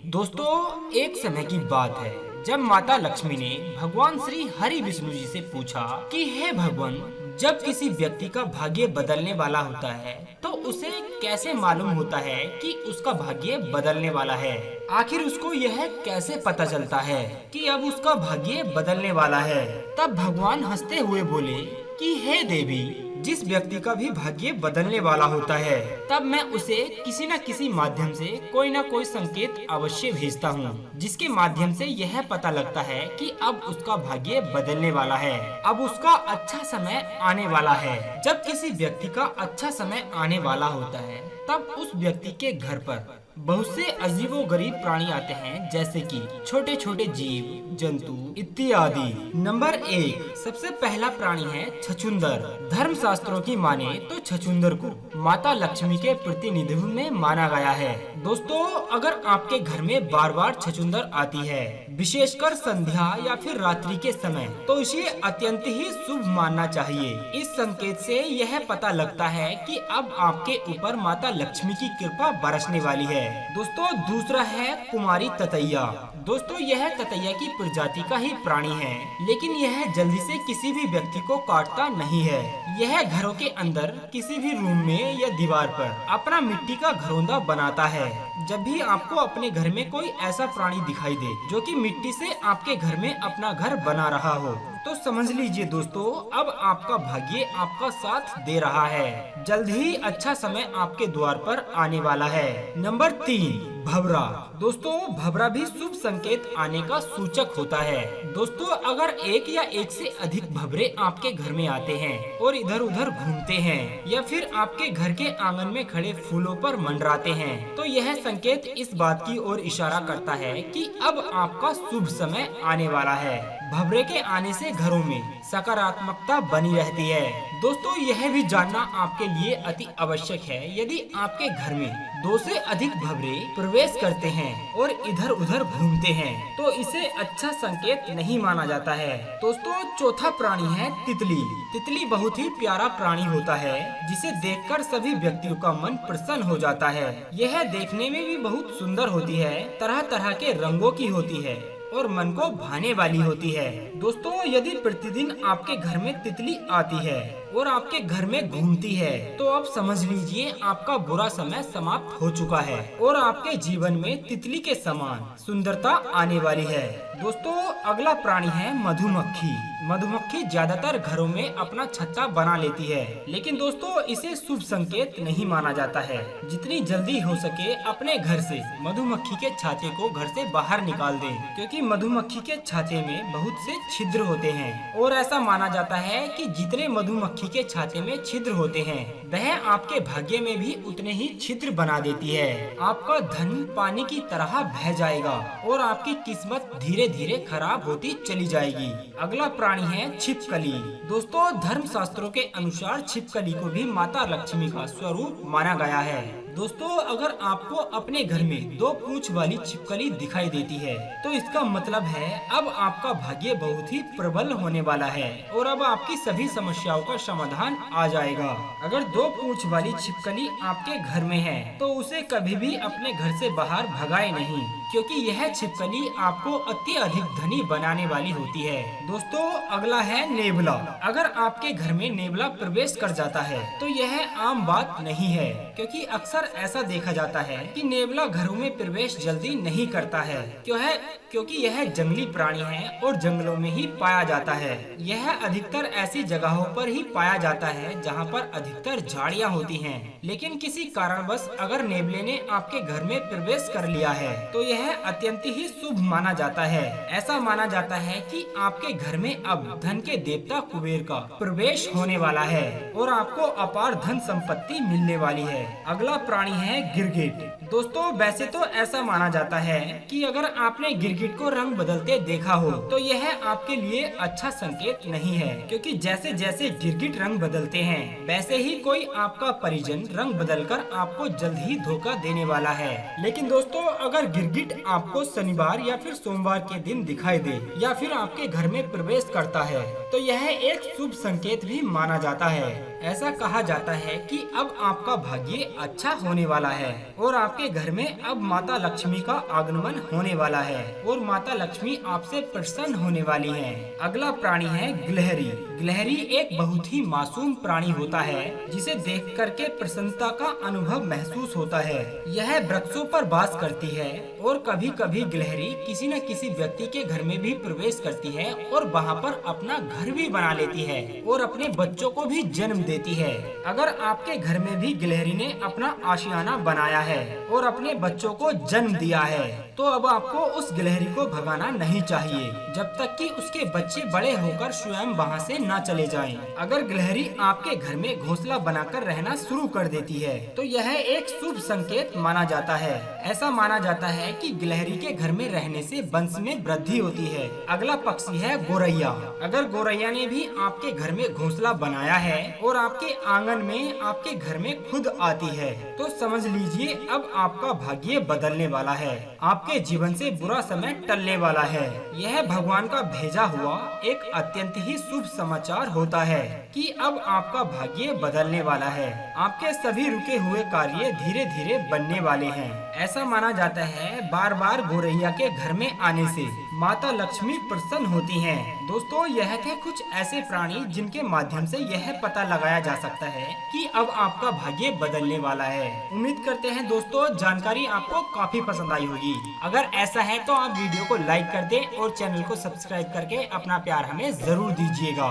दोस्तों, एक समय की बात है जब माता लक्ष्मी ने भगवान श्री हरि विष्णु जी से पूछा कि हे भगवान, जब किसी व्यक्ति का भाग्य बदलने वाला होता है तो उसे कैसे मालूम होता है कि उसका भाग्य बदलने वाला है। आखिर उसको यह कैसे पता चलता है कि अब उसका भाग्य बदलने वाला है। तब भगवान हंसते हुए बोले कि हे देवी, जिस व्यक्ति का भी भाग्य बदलने वाला होता है तब मैं उसे किसी न किसी माध्यम से कोई न कोई संकेत अवश्य भेजता हूँ, जिसके माध्यम से यह पता लगता है कि अब उसका भाग्य बदलने वाला है, अब उसका अच्छा समय आने वाला है। जब किसी व्यक्ति का अच्छा समय आने वाला होता है तब उस व्यक्ति के घर पर बहुत से अजीबो गरीब प्राणी आते हैं, जैसे कि छोटे छोटे जीव जंतु इत्यादि। नंबर 1 सबसे पहला प्राणी है छछूंदर। धर्म शास्त्रों की माने तो छछूंदर को माता लक्ष्मी के प्रतिनिधित्व में माना गया है। दोस्तों, अगर आपके घर में बार बार छछूंदर आती है, विशेषकर संध्या या फिर रात्रि के समय, तो इसे अत्यंत ही शुभ मानना चाहिए। इस संकेत से यह पता लगता है कि अब आपके ऊपर माता लक्ष्मी की कृपा बरसने वाली है। दोस्तों, दूसरा है कुमारी ततैया। दोस्तों, यह ततैया की प्रजाति का ही प्राणी है, लेकिन यह जल्दी से किसी भी व्यक्ति को काटता नहीं है। यह घरों के अंदर किसी भी रूम में या दीवार पर अपना मिट्टी का घरौंदा बनाता है। जब भी आपको अपने घर में कोई ऐसा प्राणी दिखाई दे जो कि मिट्टी से आपके घर में अपना घर बना रहा हो, तो समझ लीजिए दोस्तों, अब आपका भाग्य आपका साथ दे रहा है। जल्द ही अच्छा समय आपके द्वार पर आने वाला है। नंबर 3 भवरा। दोस्तों, भवरा भी शुभ संकेत आने का सूचक होता है। दोस्तों, अगर एक या एक से अधिक भवरे आपके घर में आते हैं और इधर उधर घूमते हैं या फिर आपके घर के आंगन में खड़े फूलों पर मंडराते हैं, तो यह संकेत इस बात की ओर इशारा करता है कि अब आपका शुभ समय आने वाला है। भवरे के आने से घरों में सकारात्मकता बनी रहती है। दोस्तों, यह भी जानना आपके लिए अति आवश्यक है, यदि आपके घर में 2 से अधिक भवरे प्रवेश करते हैं और इधर उधर घूमते हैं, तो इसे अच्छा संकेत नहीं माना जाता है। दोस्तों, चौथा प्राणी है तितली। तितली बहुत ही प्यारा प्राणी होता है, जिसे देखकर सभी व्यक्तियों का मन प्रसन्न हो जाता है। यह देखने में भी बहुत सुंदर होती है, तरह तरह के रंगों की होती है और मन को भाने वाली होती है। दोस्तों, यदि प्रतिदिन आपके घर में तितली आती है और आपके घर में घूमती है, तो आप समझ लीजिए आपका बुरा समय समाप्त हो चुका है और आपके जीवन में तितली के समान सुंदरता आने वाली है। दोस्तों, अगला प्राणी है मधुमक्खी। मधुमक्खी ज्यादातर घरों में अपना छत्ता बना लेती है, लेकिन दोस्तों इसे शुभ संकेत नहीं माना जाता है। जितनी जल्दी हो सके अपने घर से मधुमक्खी के छाते को घर से बाहर निकाल दें, क्योंकि मधुमक्खी के छाते में बहुत से छिद्र होते हैं और ऐसा माना जाता है कि जितने मधुमक्खी के छाते में छिद्र होते हैं, वह आपके भाग्य में भी उतने ही छिद्र बना देती है। आपका धन पानी की तरह बह जाएगा और आपकी किस्मत धीरे धीरे खराब होती चली जाएगी। अगला प्राणी है छिपकली। दोस्तों, धर्म शास्त्रों के अनुसार छिपकली को भी माता लक्ष्मी का स्वरूप माना गया है। दोस्तों, अगर आपको अपने घर में 2 पूंछ वाली छिपकली दिखाई देती है, तो इसका मतलब है अब आपका भाग्य बहुत ही प्रबल होने वाला है और अब आपकी सभी समस्याओं का समाधान आ जाएगा। अगर 2 पूंछ वाली छिपकली आपके घर में है, तो उसे कभी भी अपने घर से बाहर भगाए नहीं, क्योंकि यह छिपकली आपको अत्यधिक धनी बनाने वाली होती है। दोस्तों, अगला है नेवला। अगर आपके घर में नेवला प्रवेश कर जाता है, तो यह आम बात नहीं है, क्योंकि अक्सर ऐसा देखा जाता है कि नेवला घरों में प्रवेश जल्दी नहीं करता है। क्योंकि यह जंगली प्राणी है और जंगलों में ही पाया जाता है। यह अधिकतर ऐसी जगहों पर ही पाया जाता है जहां पर अधिकतर झाड़ियां होती हैं। लेकिन किसी कारणवश अगर नेवले ने आपके घर में प्रवेश कर लिया है, तो यह अत्यंत ही शुभ माना जाता है। ऐसा माना जाता है कि आपके घर में अब धन के देवता कुबेर का प्रवेश होने वाला है और आपको अपार धन संपत्ति मिलने वाली है। अगला प्राणी है गिरगिट। दोस्तों, वैसे तो ऐसा माना जाता है कि अगर आपने गिरगिट को रंग बदलते देखा हो, तो यह आपके लिए अच्छा संकेत नहीं है, क्योंकि जैसे जैसे गिरगिट रंग बदलते हैं, वैसे ही कोई आपका परिजन रंग बदलकर आपको जल्द ही धोखा देने वाला है। लेकिन दोस्तों, अगर गिरगिट आपको शनिवार या फिर सोमवार के दिन दिखाई दे या फिर आपके घर में प्रवेश करता है, तो यह एक शुभ संकेत भी माना जाता है। ऐसा कहा जाता है कि अब आपका भाग्य अच्छा होने वाला है और आपके आपके घर में अब माता लक्ष्मी का आगमन होने वाला है और माता लक्ष्मी आपसे प्रसन्न होने वाली है। अगला प्राणी है गिलहरी। गिलहरी एक बहुत ही मासूम प्राणी होता है जिसे देख करके प्रसन्नता का अनुभव महसूस होता है। यह वृक्षों पर वास करती है और कभी कभी गिलहरी किसी न किसी व्यक्ति के घर में भी प्रवेश करती है और वहाँ पर अपना घर भी बना लेती है और अपने बच्चों को भी जन्म देती है। अगर आपके घर में भी गिलहरी ने अपना आशियाना बनाया है और अपने बच्चों को जन्म दिया है तो अब आपको उस गिलहरी को भगाना नहीं चाहिए जब तक कि उसके बच्चे बड़े होकर स्वयं वहाँ से न चले जाएं। अगर गिलहरी आपके घर में घोंसला बनाकर रहना शुरू कर देती है तो यह एक शुभ संकेत माना जाता है। ऐसा माना जाता है कि गिलहरी के घर में रहने से वंश में वृद्धि होती है। अगला पक्षी है गोरैया। अगर गोरैया ने भी आपके घर में घोंसला बनाया है और आपके आंगन में आपके घर में खुद आती है तो समझ लीजिए अब आपका भाग्य बदलने वाला है। आपके जीवन से बुरा समय टलने वाला है। यह भगवान का भेजा हुआ एक अत्यंत ही शुभ समाचार होता है कि अब आपका भाग्य बदलने वाला है। आपके सभी रुके हुए कार्य धीरे धीरे बनने वाले हैं। ऐसा माना जाता है बार बार गोरैया के घर में आने से माता लक्ष्मी प्रसन्न होती हैं। दोस्तों यह थे कुछ ऐसे प्राणी जिनके माध्यम से यह पता लगाया जा सकता है कि अब आपका भाग्य बदलने वाला है। उम्मीद करते हैं दोस्तों जानकारी आपको काफी पसंद आई होगी। अगर ऐसा है तो आप वीडियो को लाइक कर दें और चैनल को सब्सक्राइब करके अपना प्यार हमें जरूर दीजिएगा।